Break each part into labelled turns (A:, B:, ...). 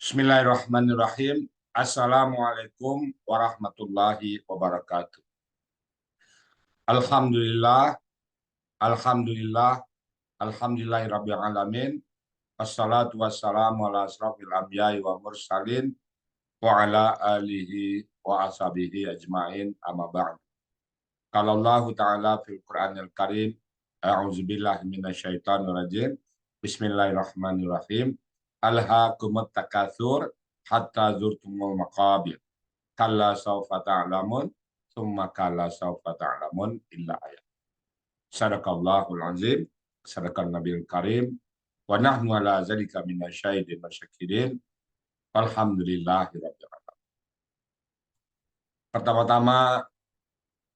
A: Bismillahirrahmanirrahim. Assalamualaikum warahmatullahi wabarakatuh. Alhamdulillah, alhamdulillah, alhamdulillahirabbil alamin. Wassalatu wassalamu ala asrofil anbiya'i wa mursalin wa ala alihi wa ashabihi ajmain amma ba'd. Qala Allah Ta'ala fil Qur'anil Karim, a'udzubillahi minasyaitonir rajim. Bismillahirrahmanirrahim. Alhaakumut takatsur hatta zurtumul maqabir. Kalla saufa ta'lamun, tsumma kalla saufa ta'lamun illa ayat. Sadaqallahul azim, sadaqan nabiyil karim, wa nahnu ala zalika minasyahidin wa syakirin. Alhamdulillahirabbil alamin. Pertama-tama,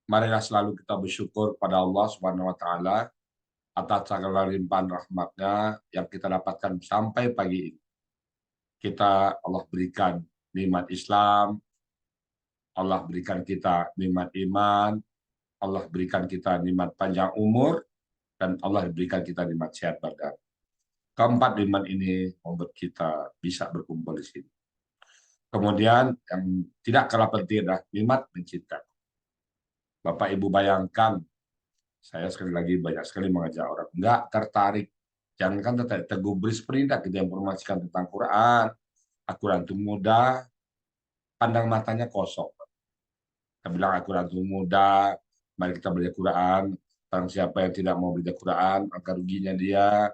A: marilah selalu kita bersyukur pada Allah Subhanahu wa taala atas segala limpahan rahmatnya yang kita dapatkan sampai pagi ini. Allah berikan nikmat Islam, Allah berikan kita nikmat iman, Allah berikan kita nikmat panjang umur, dan Allah berikan kita nikmat sehat badan. Keempat nikmat ini membuat kita bisa berkumpul di sini. Kemudian yang tidak kalah penting adalah nikmat mencintai. Bapak Ibu bayangkan, saya sekali lagi banyak sekali mengajak orang nggak tertarik, jangankan tertarik, tergubris perindak kita yang informasikan tentang Quran. Al-Quran itu mudah, pandang matanya kosong. Kita bilang Al-Quran itu mudah, mari kita belajar Quran. Tentang siapa yang tidak mau belajar Quran, maka ruginya dia,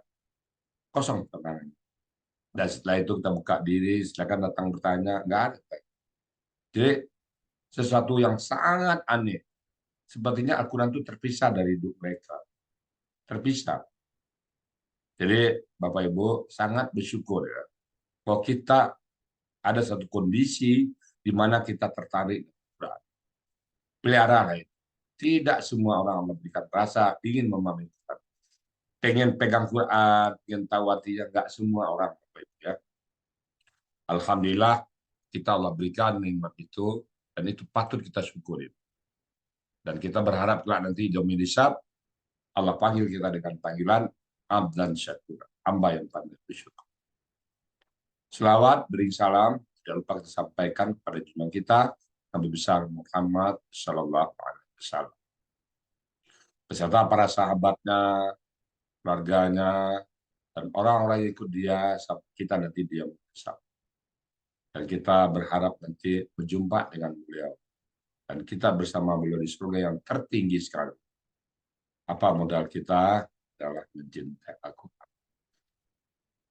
A: kosong tenang. Dan setelah itu kita buka diri, silakan datang bertanya, nggak ada. Jadi sesuatu yang sangat aneh. Sepertinya Al-Quran itu terpisah dari hidup mereka. Terpisah. Jadi Bapak Ibu sangat bersyukur ya, bahwa kita ada satu kondisi di mana kita tertarik dengan Quran. Pelihara itu. Tidak semua orang memberikan rasa ingin memahami Quran. Pengen pegang Quran, ingin tahu artinya, nggak semua orang Bapak Ibu ya. Alhamdulillah kita Allah berikan nikmat itu, dan itu patut kita syukuri. Dan kita berharap kelak nanti yaumil hisab Allah panggil kita dengan panggilan abdan syakur, hamba yang pandai bersyukur. Selawat, beri salam, tidak lupa kita sampaikan kepada junjungan kita Nabi besar Muhammad Sallallahu Alaihi Wasallam, beserta para sahabatnya, keluarganya, dan orang-orang yang ikut dia sampai kita nanti dia besar. Dan kita berharap nanti berjumpa dengan beliau. Dan kita bersama beliau di surga yang tertinggi sekali. Apa modal kita adalah mencintai Al-Quran.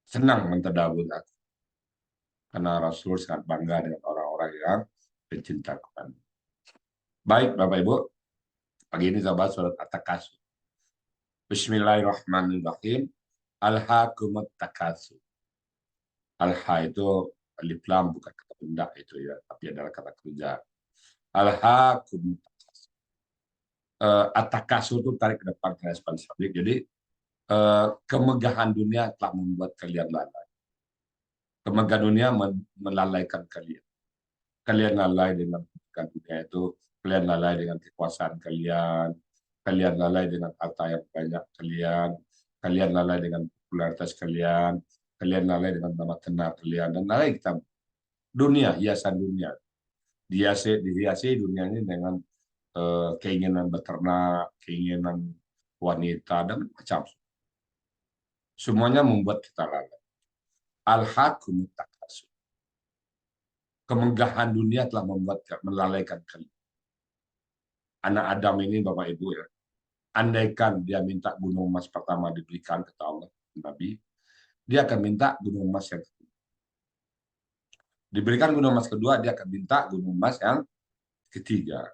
A: Senang mentadabbur Al-Quran. Karena Rasul sangat bangga dengan orang-orang yang pencinta Al-Quran. Baik Bapak Ibu, pagi ini kita bahas surat At-Takatsur. Bismillahirrahmanirrahim. Alhaakumut takatsur. Alha itu alif lam, bukan kata benda itu ya, tapi adalah kata kerja. Alhaakumut takatsur. At-Takatsur itu tarik ke depan kalian sabik. Jadi kemegahan dunia telah membuat kalian lalai. Kemegahan dunia melalaikan kalian. Kalian lalai dengan kemegahan dunia itu, kalian lalai dengan kekuasaan kalian, kalian lalai dengan harta yang banyak kalian lalai dengan popularitas kalian lalai dengan nama kenal kalian, dan lalai kita dunia, hiasan dunia. Dihiasi dunia ini dengan keinginan beternak, keinginan wanita, dan macam. Semuanya membuat kita lalai. Alhaakumut takatsur. Kemegahan dunia telah membuat melalaikan kalian. Anak Adam ini Bapak Ibu ya, andaikan dia minta gunung emas pertama diberikan ke Allah Nabi, dia akan minta gunung emas yang kedua. Diberikan gunung emas kedua, dia akan minta gunung emas yang ketiga.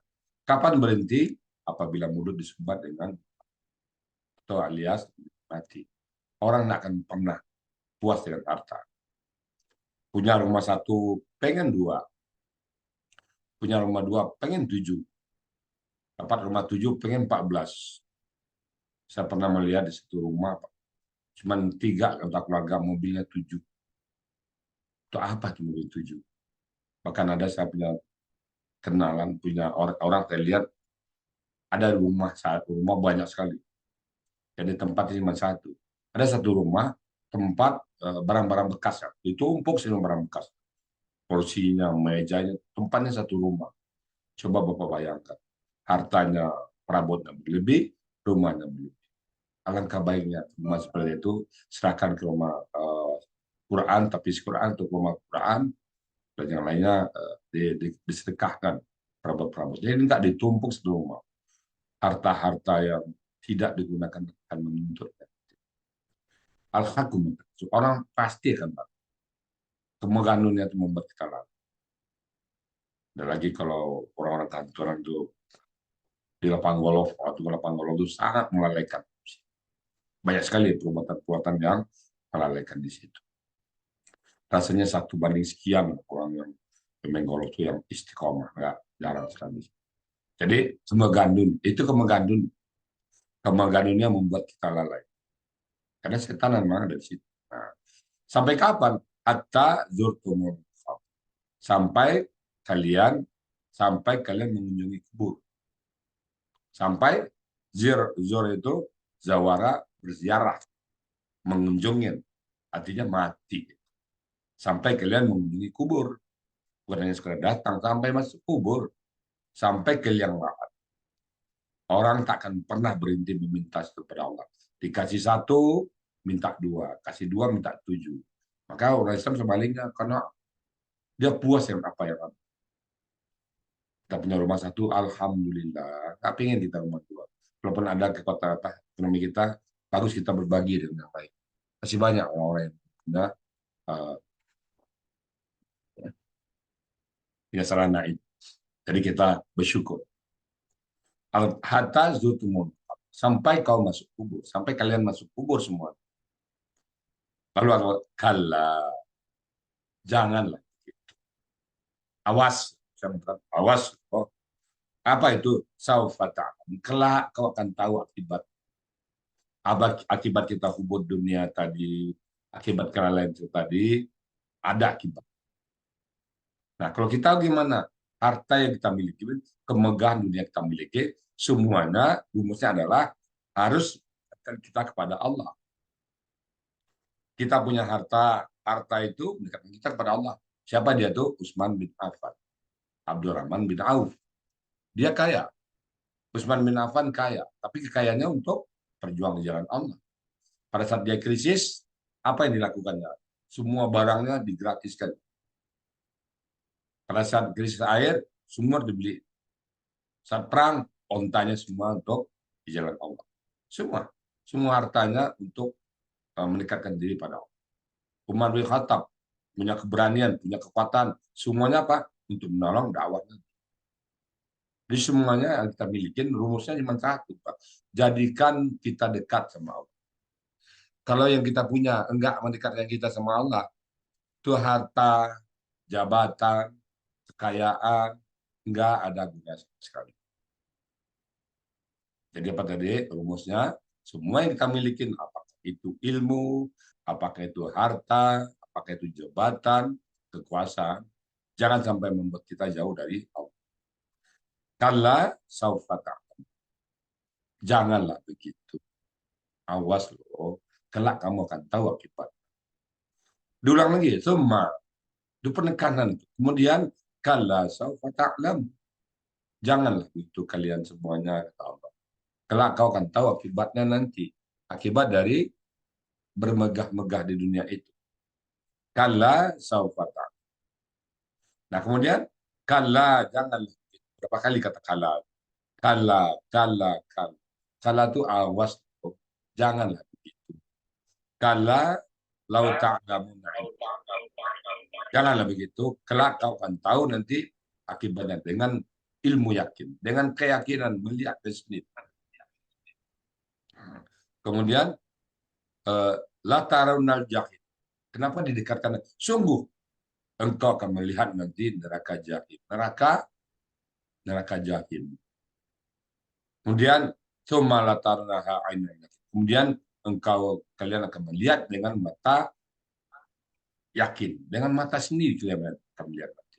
A: Kapan berhenti? Apabila mulut disumbat dengan atau alias mati. Orang tidak akan pernah puas dengan harta. Punya rumah satu, pengen dua. Punya rumah dua, pengen 7. Dapat rumah 7, pengen 14. Saya pernah melihat di satu rumah, cuma 3 anggota keluarga, mobilnya 7. Itu apa tuh mobil 7? Bahkan ada saya punya kenalan, punya orang saya lihat, ada rumah banyak sekali. Jadi tempatnya cuma satu. Ada satu rumah, tempat barang-barang bekas. Ya. Ditumpuk semua barang bekas. kursinya, mejanya, tempatnya satu rumah. Coba Bapak bayangkan, hartanya perabotnya berlebih, rumahnya berlebih. Alangkah baiknya rumah seperti itu serahkan ke rumah Quran, tapi Quran untuk rumah Quran dan yang lainnya disedekahkan perabot-perabot. Jadi tidak ditumpuk satu rumah. Harta-harta yang tidak digunakan akan menuntut. Al-Hakum, orang pasti akan tahu. Kemegahan dunia itu membuat kita lalai. Dan lagi kalau orang-orang kantoran itu di lapangan golf atau lapangan golf itu sangat melalaikan. Banyak sekali perbuatan-perbuatan yang melalaikan di situ. Rasanya 1 banding sekian orang yang pemain golf itu yang istiqomah, nggak jarang sekali. Jadi kemegahan dunia membuat kita lalai. Karena setan memang ada di situ. Nah, sampai kapan? Hatta zurtumul maqabir. Sampai kalian mengunjungi kubur. Sampai zur itu zawara, berziarah, mengunjungi, artinya mati. Sampai kalian mengunjungi kubur. Bukan hanya sekedar datang, sampai masuk kubur. Sampai ke liang lahat. Orang tak akan pernah berhenti meminta kepada Allah. Dikasih 1, minta 2. Kasih 2, minta 7. Maka orang Islam sebaliknya, karena dia puas dengan apa yang ada. Kita punya rumah 1, alhamdulillah. Tak ingin kita rumah 2. Walaupun ada kekuatan ekonomi kita, bagus kita berbagi dengan yang lain. Masih banyak orang-orang yang punya sarana itu. Jadi kita bersyukur. Hatta zutumun, sampai kau masuk kubur, sampai kalian masuk kubur semua. Lalu kala, janganlah. Awas, awas. Oh, apa itu? Saufata. Kelak kau akan tahu akibat kita hubud dunia tadi, akibat kelalaian itu tadi, ada akibat. Nah, kalau kita gimana? Harta yang kita miliki, kemegahan dunia kita miliki, semuanya rumusnya adalah harus kita kepada Allah. Kita punya harta itu mendekatkan kita kepada Allah. Siapa dia tuh? Utsman bin Affan, Abdurrahman bin Auf. Dia kaya. Utsman bin Affan kaya, tapi kekayaannya untuk perjuangan jalan Allah. Pada saat dia krisis, apa yang dilakukannya? Semua barangnya digratiskan. Pada saat krisis air, semua dibeli. Saat perang, ontanya semua untuk di jalan Allah. Semua hartanya untuk mendekatkan diri pada Allah. Umar bin Khattab punya keberanian, punya kekuatan, semuanya apa? Untuk menolong dakwahnya. Jadi semuanya yang kita miliki, rumusnya cuma 1, Pak. Jadikan kita dekat sama Allah. Kalau yang kita punya enggak mendekatkan kita sama Allah, itu harta, jabatan, kekayaan, enggak ada gunanya sama sekali. Jadi apa tadi rumusnya? Semua yang kita miliki, apakah itu ilmu, apakah itu harta, apakah itu jabatan, kekuasaan, jangan sampai membuat kita jauh dari Allah. Kalla saufa ta'lam. Janganlah begitu. Awas loh, kelak kamu akan tahu akibat. Diulang lagi, semua itu penekanan. Kemudian kalla saufa ta'lam. Janganlah itu kalian semuanya, kata Allah. Kelak kau akan tahu akibatnya nanti. Akibat dari bermegah-megah di dunia itu. Kalla saufa ta'lam. Nah kemudian, kalla, janganlah. Berapa kali kata kalla? Kalla, kalla, kalla. Kalla itu awas. Janganlah begitu. Kalla, lau ta'lamuna. Janganlah begitu. Kelak kau akan tahu nanti akibatnya dengan ilmu yakin. Dengan keyakinan melihat sendiri. Kemudian, la tarawunal jahim. Kenapa didekatkan? Sungguh engkau akan melihat nanti neraka jahim. Neraka jahim. Kemudian kemudian kalian akan melihat dengan mata yakin, dengan mata sendiri kalian akan melihat nanti.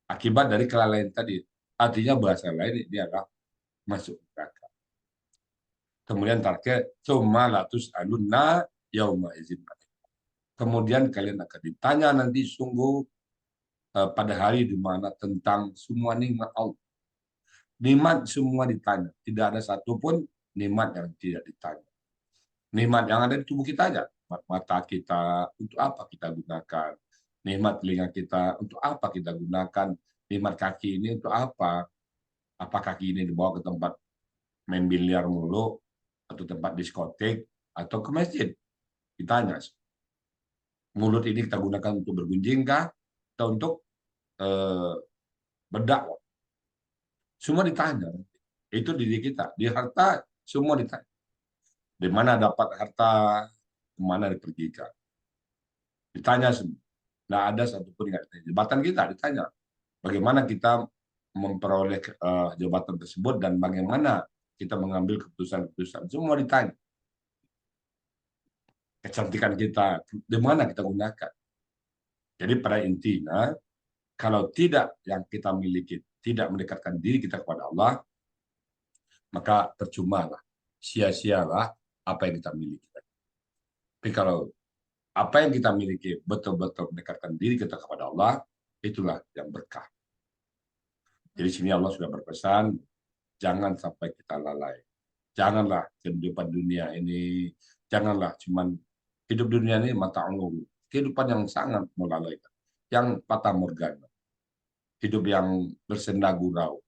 A: Akibat dari kelalaian tadi. Artinya bahasa lain ini adalah masuk neraka. Kemudian terakhir latus alunna yauma izin. Kemudian kalian akan ditanya nanti sungguh pada hari di mana tentang semua nikmat Allah. Nikmat semua ditanya. Tidak ada satupun nikmat yang tidak ditanya. Nikmat yang ada di tubuh kita aja. Nikmat mata kita, untuk apa kita gunakan? Nikmat telinga kita, untuk apa kita gunakan? Nikmat kaki ini untuk apa? Apa kaki ini dibawa ke tempat main biliar mulu, atau tempat diskotik, atau ke masjid? Ditanya. Mulut ini kita gunakan untuk bergunjing kah? Atau untuk eh, berdakwah? Semua ditanya. Itu diri kita. Di harta, semua ditanya. Di mana dapat harta, kemana dipergikan. Ditanya semua. Nggak ada satupun yang ditanya. Jabatan kita ditanya. Bagaimana kita memperoleh jabatan tersebut dan bagaimana kita mengambil keputusan-keputusan. Semua ditanya. Kecantikan kita, di mana kita gunakan. Jadi pada intinya, kalau tidak yang kita miliki tidak mendekatkan diri kita kepada Allah, maka percumalah, sia-sialah apa yang kita miliki. Tapi kalau apa yang kita miliki betul-betul mendekatkan diri kita kepada Allah, itulah yang berkah. Jadi sini Allah sudah berpesan, jangan sampai kita lalai. Janganlah kehidupan dunia ini, janganlah cuman hidup dunia ini mata Allah. Kehidupan yang sangat melalaikan, yang patah morgana, hidup yang bersenda gurau,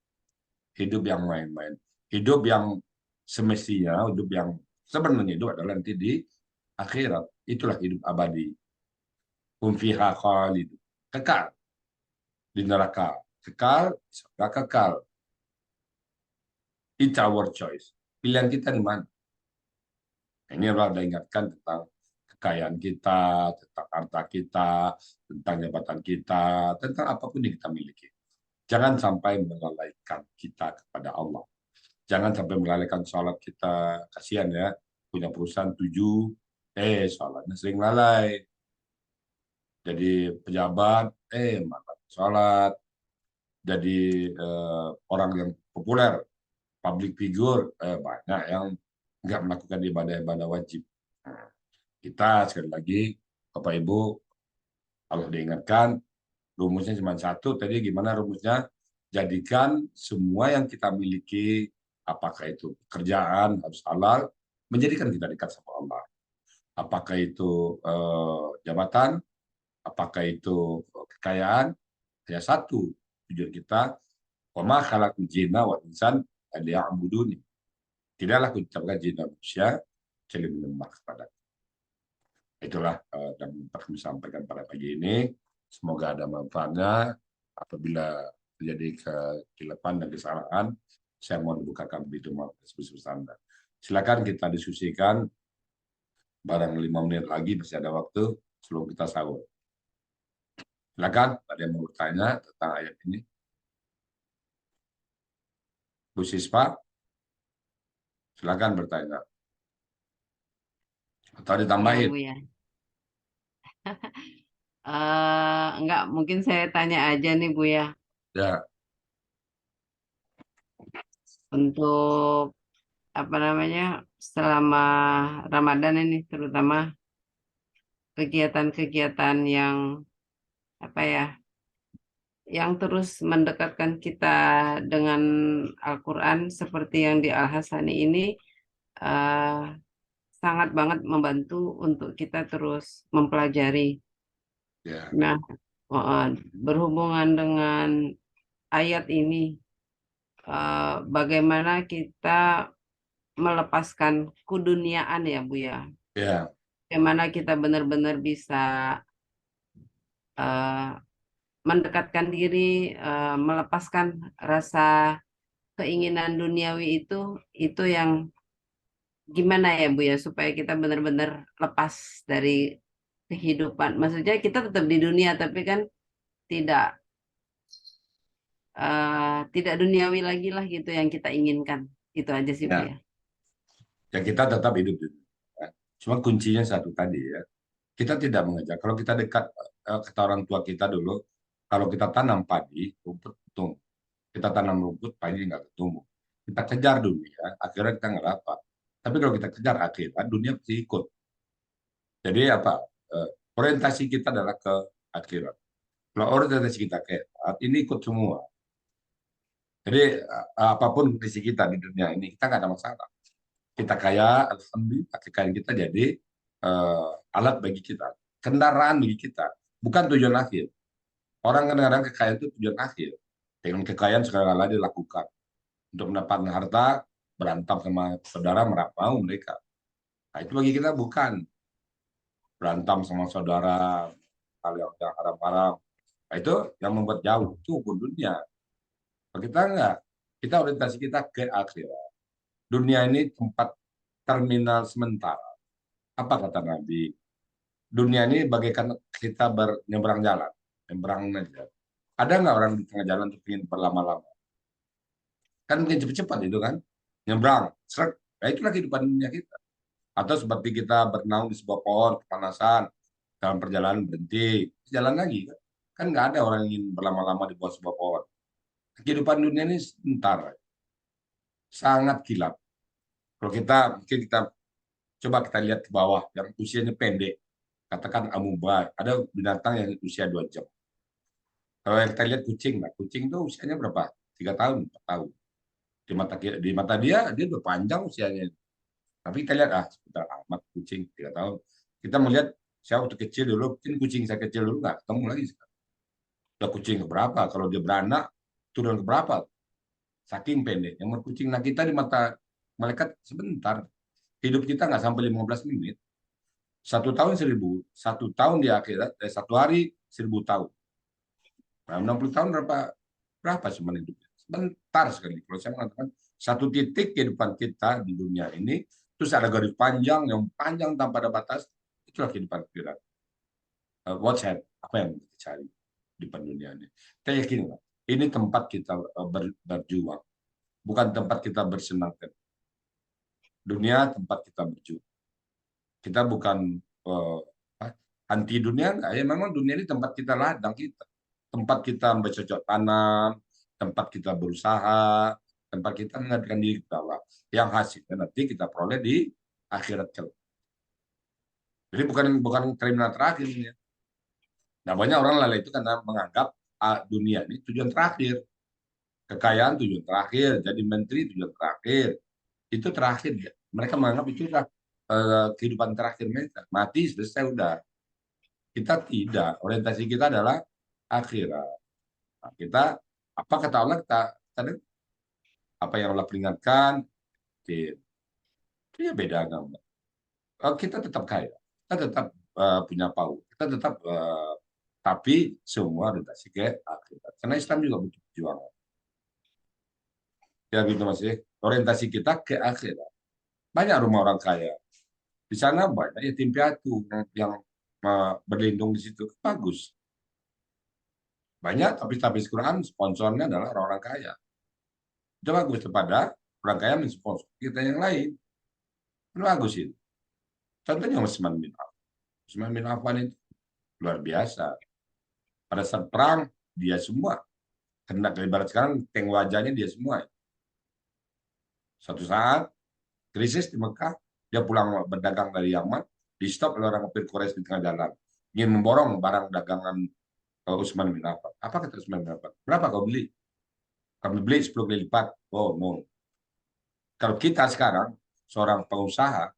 A: hidup yang main-main, hidup yang semestinya, hidup yang sebenarnya itu adalah nanti di akhirat. Itulah hidup abadi. Hum fiha khalid. Kekal di neraka. Kekal, surga kekal. It's our choice. Pilihan kita di mana? Ini adalah ada ingatkan tentang kekayaan kita, tentang harta kita, tentang jabatan kita, tentang apapun yang kita miliki. Jangan sampai melalaikan kita kepada Allah. Jangan sampai melalaikan sholat kita. Kasihan ya, punya perusahaan 7, sholatnya sering lalai. Jadi pejabat, malah sholat. Jadi orang yang populer, public figure, banyak yang nggak melakukan ibadah-ibadah wajib. Nah, kita sekali lagi, Bapak Ibu, Allah diingatkan, rumusnya cuma satu. Tadi gimana rumusnya? Jadikan semua yang kita miliki, apakah itu pekerjaan harus halal, menjadikan kita dekat sama Allah. Apakah itu jabatan, apakah itu kekayaan, hanya satu tujuan kita, wa ma khalaqul jinna wal insan liya'buduni. Tidaklah kuciptakan jin dan manusia kecuali menyembah kepada. Itulah yang dapat kami sampaikan pada pagi ini. Semoga ada manfaatnya. Apabila terjadi kekeliruan dan kesalahan, saya mohon dibukakan pintu maaf sebesar Anda. Silakan kita diskusikan barang 5 menit lagi masih ada waktu sebelum kita sahur. Silakan, ada yang mau bertanya tentang ayat ini? Bu Sispa, silakan bertanya. Atau
B: Iya,
A: ditambahin?
B: Bu ya. Enggak, mungkin saya tanya aja nih Bu ya.
A: Ya,
B: Untuk apa namanya selama Ramadan ini terutama kegiatan-kegiatan yang apa ya, yang terus mendekatkan kita dengan Al-Quran seperti yang di Al-Hasani ini eh, sangat banget membantu untuk kita terus mempelajari.
A: ya,
B: Nah, eh, berhubungan dengan ayat ini, bagaimana kita melepaskan keduniaan ya Bu ya.
A: ya,
B: Bagaimana kita benar-benar bisa eh, mendekatkan diri, melepaskan rasa keinginan duniawi itu yang gimana ya Bu ya supaya kita benar-benar lepas dari kehidupan. Maksudnya kita tetap di dunia tapi kan tidak tidak duniawi lagi lah gitu yang kita inginkan. Itu aja sih Bu
A: ya.
B: ya.
A: Ya kita tetap hidup di dunia. Cuma kuncinya satu tadi ya. Kita tidak mengejar. Kalau kita dekat kata orang tua kita dulu, kalau kita tanam padi, rumput tumbuh. Kita tanam rumput, padi nggak tumbuh. Kita kejar dunia, akhirnya kita nggak dapat. Tapi kalau kita kejar akhirat, dunia pasti ikut. Jadi apa? Orientasi kita adalah ke akhirat. Kalau orientasi kita kayak ini ikut semua. Jadi apapun kondisi kita di dunia ini, kita nggak ada masalah. Kita kaya, alhamdulillah kekayaan kita jadi alat bagi kita, kendaraan bagi kita, bukan tujuan akhir. Orang kadang-kadang kekayaan itu tujuan akhir. Dengan kekayaan segala dilakukan untuk mendapatkan harta, berantem sama saudara, mau mereka. Nah, itu bagi kita bukan berantem sama saudara, hal yang haram-haram. Nah, itu yang membuat jauh, itu hukum dunia. Kalau kita enggak, kita orientasi kita ke akhirat. Dunia ini tempat terminal sementara. Apa kata Nabi? Dunia ini bagaikan kita bernyebrang jalan, nyebrang aja. Ada nggak orang di tengah jalan untuk ingin berlama-lama? Kan mungkin cepat-cepat itu kan, nyebrang, seret. Nah, itulah kehidupan dunia kita. Atau seperti kita berenang di sebuah pohon, kepanasan, dalam perjalanan berhenti, jalan lagi kan. Kan nggak ada orang yang ingin berlama-lama di bawah sebuah pohon. Kehidupan dunia ini sebentar, sangat kilap. Kalau kita mungkin kita coba kita lihat ke bawah yang usianya pendek, katakan amuba, ada binatang yang usia 2 jam. Kalau yang kita lihat kucing, nah kucing itu usianya berapa? 3 tahun, 4 tahun. Di mata dia udah panjang usianya. Tapi kita lihat sebentar amat kucing 3 tahun. Kita melihat saya waktu kecil dulu, mungkin kucing saya kecil dulu nggak ketemu lagi sekarang. Udah kucing keberapa? Kalau dia beranak turun keberapa? Saking pendek. Yang kucing, nah kita di mata malaikat sebentar. Hidup kita nggak sampai 15 menit. 1 tahun 1000, 1 tahun di akhirat, 1 hari 1000 tahun. Nah, 60 tahun berapa sebenarnya hidupnya? Sebentar sekali. Kalau saya mengatakan satu titik kehidupan kita di dunia ini, terus ada garis panjang yang panjang tanpa ada batas, itulah kehidupan akhirat. What's that? Apa yang kita cari di dunia ini? Kita yakin ini tempat kita berjuang, bukan tempat kita bersenang. Dunia tempat kita berjuang. Kita bukan uh, anti dunia, enggak. Ya memang dunia ini tempat kita ladang kita. Tempat kita bercocok tanam, tempat kita berusaha, tempat kita mengadakan diri kita Allah. Yang hasilnya nanti kita peroleh di akhirat kelak. Jadi bukan terminal terakhir ini. Nah, banyak orang lalai itu karena menganggap dunia ini tujuan terakhir. Kekayaan tujuan terakhir, jadi menteri tujuan terakhir. Itu terakhir. Ya. Mereka menganggap itu adalah kehidupan terakhir mereka. Mati, selesai, udah. Kita tidak. Orientasi kita adalah akhirat. Nah, kita, apa kata Allah, kita apa yang Allah peringatkan, itu ya beda agama. Kita tetap kaya, kita tetap punya power, kita tetap tapi semua orientasi ke akhirat. Karena Islam juga butuh perjuangan. Ya gitu Mas ya. Orientasi kita ke akhirat. Banyak rumah orang kaya. Di sana banyak yatim piatu yang berlindung di situ. Bagus. Banyak tapi Quran sponsornya adalah orang-orang kaya. Itu bagus daripada orang kaya mensponsor kita yang lain. Itu bagus itu. Contohnya Utsman bin Affan. Utsman bin Affan itu luar biasa. Pada saat perang, dia semua. Kena ibarat sekarang, tank wajahnya dia semua. Suatu saat, krisis di Mekah, dia pulang berdagang dari Yaman, di stop oleh orang kafir Quraisy di tengah jalan. Ingin memborong barang dagangan Utsman bin Affan. Apa kata Utsman bin Affan? Berapa kau beli? Kami beli 10 kali lipat. Oh, no. Kalau kita sekarang, seorang pengusaha,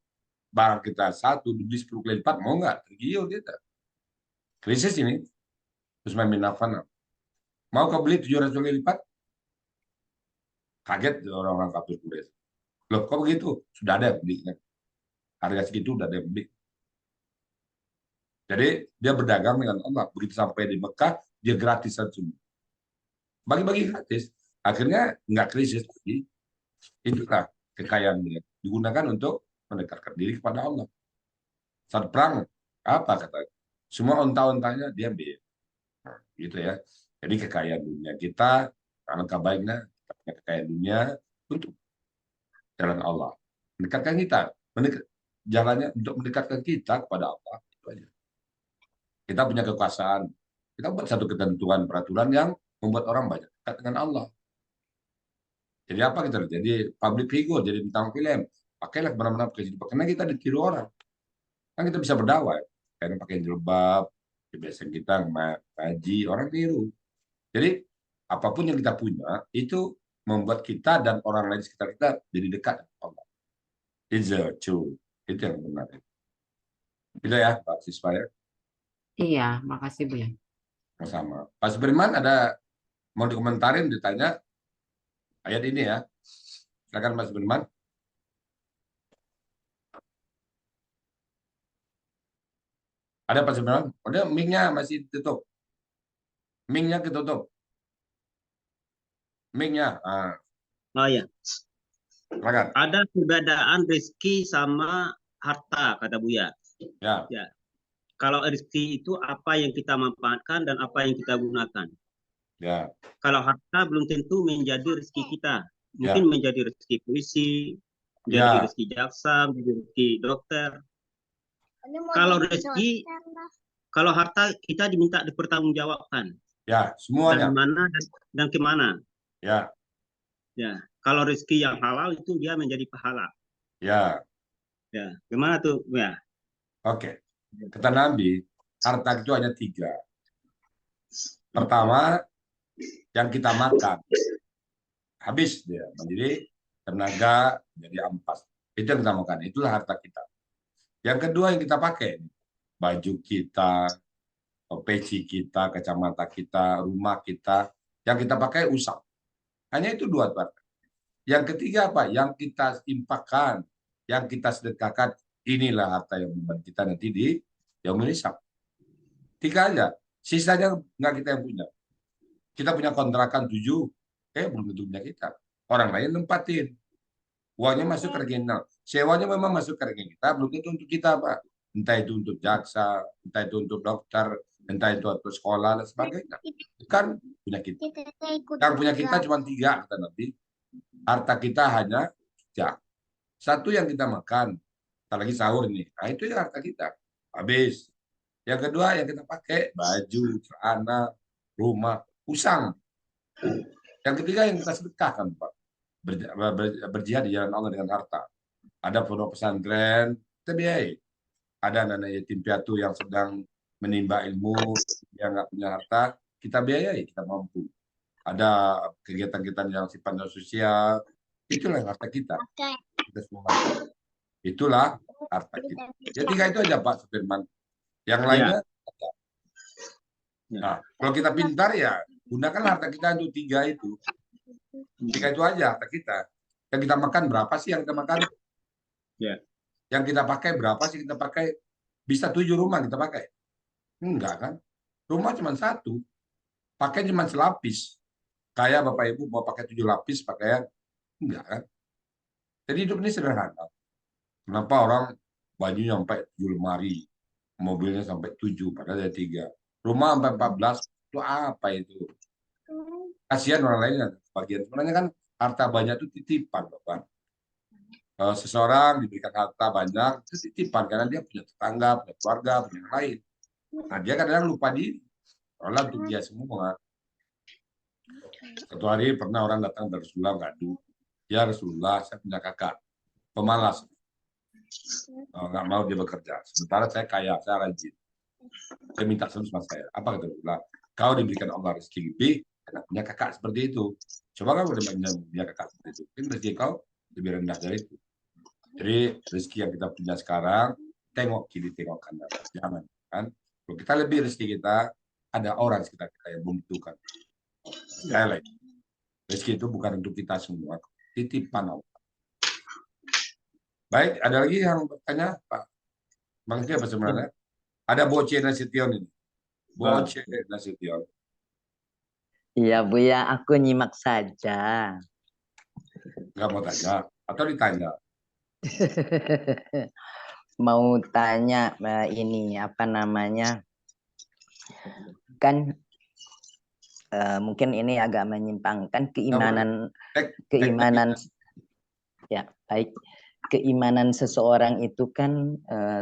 A: barang kita satu, dibeli 10 kali lipat, mau nggak? Tergiur kita. Krisis ini, Utsman bin Affan, mau kau beli 700 kali lipat? Kaget orang-orang kafir Quraisy. Loh, kok begitu? Sudah ada yang belinya. Harga segitu sudah ada yang beli. Jadi dia berdagang dengan Allah. Begitu sampai di Mekah, dia gratisan semua. Bagi-bagi gratis. Akhirnya nggak krisis lagi. Itulah kekayaan dia. Digunakan untuk mendekatkan diri kepada Allah. Saat perang, apa katanya? Semua onta-ontanya dia ambil. Nah, gitu ya. Jadi kekayaan dunia kita, alangkah baiknya kita punya kekayaan dunia untuk jalan Allah. Mendekatkan kita. Jalannya untuk mendekatkan kita kepada Allah. Itu aja. Kita punya kekuasaan. Kita buat satu ketentuan peraturan yang membuat orang banyak dekat dengan Allah. Jadi apa kita? Jadi public figure, jadi bintang film. Pakailah kemana-mana kehidupan. Karena kita ditiru orang. Kan kita bisa berdakwah. Karena pakai jilbab, Kebiasaan kita ngaji, orang tiru. Jadi apapun yang kita punya itu membuat kita dan orang lain sekitar kita jadi dekat dengan Allah. It's a true. Itu yang benar. Itu ya Pak Siswa ya,
B: Iya, makasih Bu ya.
A: sama. Pak Sudirman ada mau dikomentarin, ditanya ayat ini ya. Silakan Pak Sudirman. Ada Pak Sudirman? Udah mic-nya masih tutup. Mic-nya ketutup. Mic-nya. Ah,
C: Oh ya,
A: silakan.
C: ada perbedaan rezeki sama harta, kata Buya.
A: Ya,
C: Ya, kalau rezeki itu apa yang kita manfaatkan dan apa yang kita gunakan.
A: ya,
C: Kalau harta belum tentu menjadi rezeki kita.
A: ya,
C: Mungkin menjadi rezeki polisi, menjadi
A: ya,
C: rezeki jaksa, menjadi rezeki dokter. Kalau rezeki, kalau harta kita diminta dipertanggungjawabkan
A: ya,
C: dan
A: semuanya.
C: mana dan kemana.
A: Ya,
C: Ya, kalau rezeki yang halal itu dia menjadi pahala.
A: ya.
C: Ya, gimana tuh? Ya,
A: Oke. Kata Nabi, harta itu hanya tiga. Pertama, yang kita makan. Habis dia menjadi tenaga, jadi ampas. Itu yang kita makan. Itulah harta kita. Yang kedua yang kita pakai, baju kita, peci kita, kacamata kita, rumah kita, yang kita pakai usang. Hanya itu dua harta. Yang ketiga apa? Yang kita infakkan, yang kita sedekahkan, inilah harta yang membantu kita nanti di yaumul hisab. Tiga aja. Sisanya nggak kita yang punya. Kita punya kontrakan 7, belum tentu punya kita. Orang lain nempatin. Uangnya masuk ke rekening. Sewanya memang masuk ke rekening kita, belum tentu untuk kita, Pak. Entah itu untuk jaksa, entah itu untuk dokter, entah itu untuk sekolah, dan sebagainya. Kan punya kita. Yang punya kita cuma 3, kata Nabi. Harta kita hanya 3. Satu yang kita makan, kita lagi sahur nih. Nah, itu ya harta kita. Habis. Yang kedua yang kita pakai, baju, celana, rumah, usang. Yang ketiga yang kita sedekahkan, Pak. Berjihad di jalan Allah dengan harta. Ada pondok pesantren, kita biayai. Ada anak yatim piatu yang sedang menimba ilmu, yang nggak punya harta, kita biayai, kita mampu. Ada kegiatan-kegiatan yang sifatnya sosial, itulah harta kita. Kita semua mampu. Itulah harta kita. Ya 3 itu aja Pak Sudirman. Yang
C: ya,
A: lainnya ada.
C: ya.
A: Nah, kalau kita pintar ya gunakan harta kita untuk 3 itu. 3 itu aja harta kita. Yang kita makan berapa sih yang kita makan?
C: Ya.
A: Yang kita pakai berapa sih kita pakai? Bisa 7 rumah kita pakai? Enggak kan? Rumah cuma 1. Pakai cuma selapis. Kayak Bapak Ibu mau pakai 7 lapis pakaian? Enggak kan? Jadi hidup ini sederhana. Kenapa orang bajunya sampai 7 lemari, mobilnya sampai 7, padahal ada 3. Rumah sampai 14, itu apa itu? Kasihan orang lain bagian. Sebenarnya kan harta banyak itu titipan, Bapak. Seseorang diberikan harta banyak, itu titipan karena dia punya tetangga, punya keluarga, punya yang lain. Nah, dia kadang lupa diri. Allah untuk dia semua. Satu hari pernah orang datang dari Rasulullah ngadu. Ya Rasulullah, saya punya kakak, pemalas. Nggak mau dia bekerja. Sementara saya kaya, saya rajin. Saya minta sama saya. Apa kata Rasulullah? Kau diberikan Allah rezeki lebih, karena punya kakak seperti itu. Coba kamu punya kakak seperti itu. Mungkin rezeki kau lebih rendah dari itu. Jadi rezeki yang kita punya sekarang, tengok kiri, tengok kanan. Jangan. Kan? Kalau kita lebih rezeki kita, ada orang sekitar kita yang membutuhkan. Sekali lagi, rezeki itu bukan untuk kita semua. Titipan Allah. Baik, ada lagi yang bertanya, Pak? Bang apa sebenarnya? Ada Boce Nasution ini. Boce Nasution.
D: Iya Bu ya, aku nyimak saja.
A: Nggak mau tanya atau ditanya?
D: Mau tanya ini apa namanya? Kan mungkin ini agak menyimpangkan keimanan ya baik, keimanan seseorang itu kan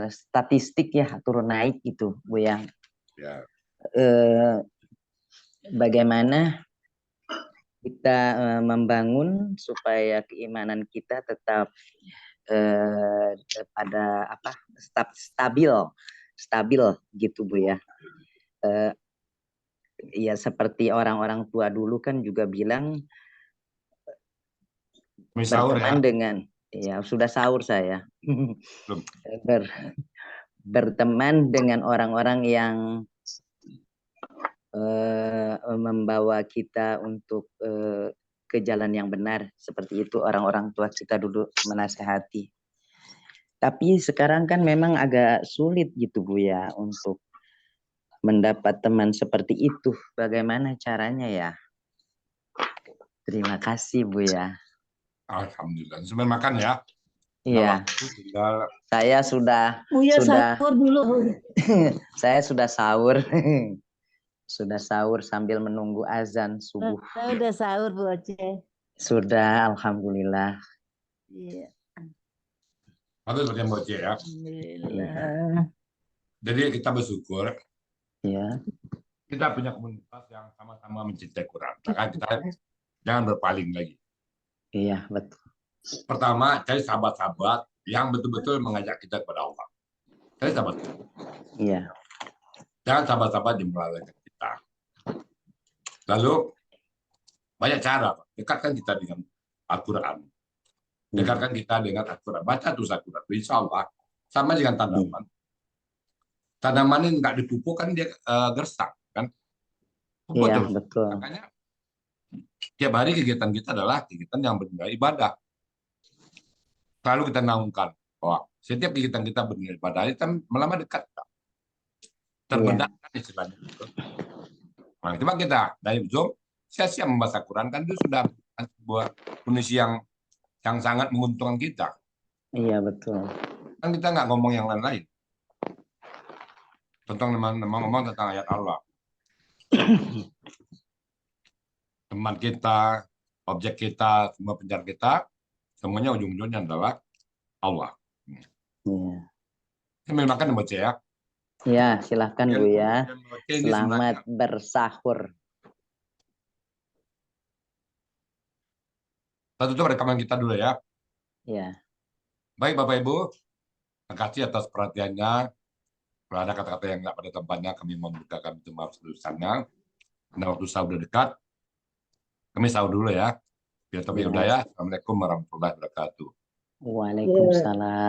D: statistik ya turun naik itu Bu ya.
A: Ya.
D: Bagaimana kita membangun supaya keimanan kita tetap pada apa stabil gitu Bu ya. ya seperti orang-orang tua dulu kan juga bilang
A: Sahur ya.
D: berteman dengan, ya sudah sahur saya.
A: Belum.
D: Berteman dengan orang-orang yang membawa kita untuk ke jalan yang benar. Seperti itu orang-orang tua kita dulu menasehati. Tapi sekarang kan memang agak sulit gitu Bu ya untuk mendapat teman seperti itu. Bagaimana caranya ya? Terima kasih Bu ya.
A: Alhamdulillah. Sambil makan ya.
D: Iya.
A: Tinggal
D: Saya sudah
E: sahur dulu.
D: saya sudah sahur. Sudah sahur sambil menunggu azan subuh.
E: Saya udah sahur Bu Oce.
D: Sudah, alhamdulillah.
E: Iya.
A: bagus bagian bocah ya.
E: Alhamdulillah.
A: Jadi kita bersyukur
D: Ya.
A: kita punya komunitas yang sama-sama mencintai Quran. Maka kita jangan berpaling lagi.
D: Iya, betul.
A: Pertama, cari sahabat-sahabat yang betul-betul mengajak kita kepada Allah. Cari sahabat.
D: Iya.
A: Jangan sahabat-sahabat yang melalaikan kita. Lalu banyak cara. Dekatkan kita dengan Al-Quran. Dekatkan kita dengan Al-Quran. Baca terus Al-Quran. Insya Allah. Sama dengan tanaman. Tanaman ini nggak dipupuk kan dia gersak. Kan? Pupuk
D: Iya,
A: terus.
D: betul.
A: Makanya tiap hari kegiatan kita adalah kegiatan yang bernilai ibadah. Selalu kita naungkan bahwa setiap kegiatan kita bernilai ibadah, kita melama dekat. Terbenarkan istilahnya. Nah, cuma kita dari Zoom sia-sia membaca Quran kan itu sudah sebuah kondisi yang sangat menguntungkan kita.
D: Iya, betul.
A: Kan kita nggak ngomong yang lain-lain. Tentang ngomong tentang ayat Allah. Teman kita, objek kita, semua pencar kita, semuanya ujung-ujungnya adalah Allah.
D: Iya.
A: Sambil makan baca ya.
D: Ya, silahkan Bu ya.
A: Ini
D: Selamat
A: sebenarnya
D: bersahur.
A: kita tutup rekaman kita dulu ya.
D: Ya.
A: Baik Bapak Ibu, terima kasih atas perhatiannya. Kalau ada kata-kata yang nggak pada tempatnya, kami membukakan itu maaf sebesarnya. Karena waktu sahur udah dekat, kami sahur dulu ya. Biar topik
D: Ya.
A: hidayah. Assalamualaikum warahmatullahi wabarakatuh.
D: Waalaikumsalam.